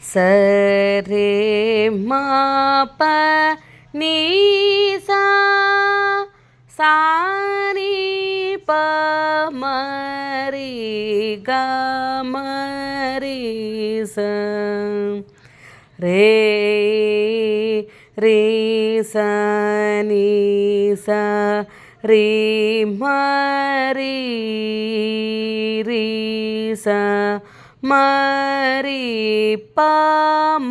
சரே மா ப நீ சா சாரி ப மரி க மரி ச ரே ரே ச நீ ச ரே மரி ரீ ச மரி ப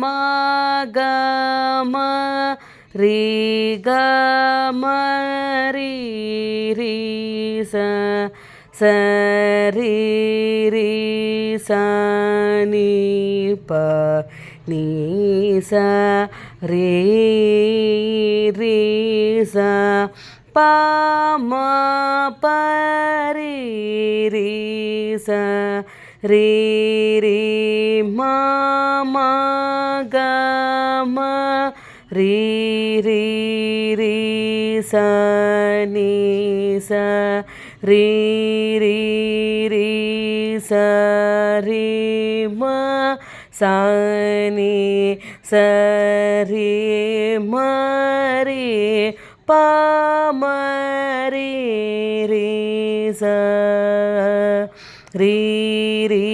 ம க ம ரீ க மரி ரீ ச ச ரீ ரீ ச நீ ப நீ ச ரீ ரீ ச ப ம ப ரீ ரீ ச ரீ ரீ ம ம க ம ரீ ரீ ரீ ச நீ ச ரீ ரீ ரீ ச ரீ ம ச நீ ச ரீ ம ரீ ப ம ரீ ரீ ச ரீ ரீ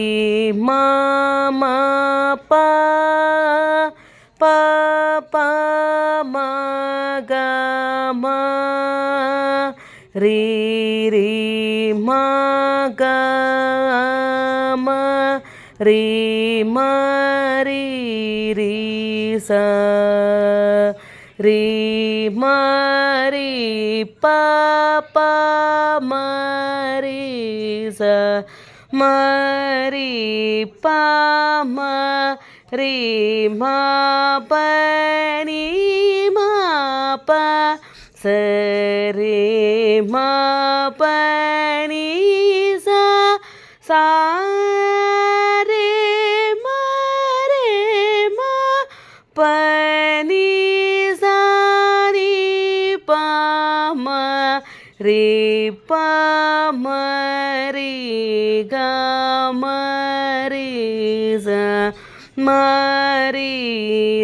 ம ம ப ப ப ம க ம ரீ ரீ ம க ம ரீ ம ரீ ரீ ச ரீ ம ரீ ப ப ம ரீ ச ம ரீ ப ம ரீ ம ப நீ ம ப ச ரே ம ப நீ ச சா ரே ம ப நீ ச நீ ப ம ரீ ப ம ரீ க ம ரீ ச ம ரீ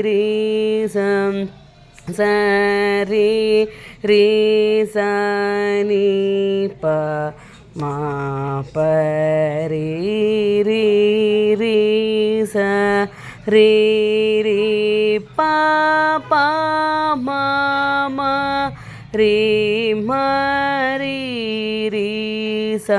ரீ ச ச ரீ ரீ ச நீ ப ம ப ரீ ரீ ரீ ச ரீ ரீ ப ப ம ம ரீ ம ரீ ரீ ச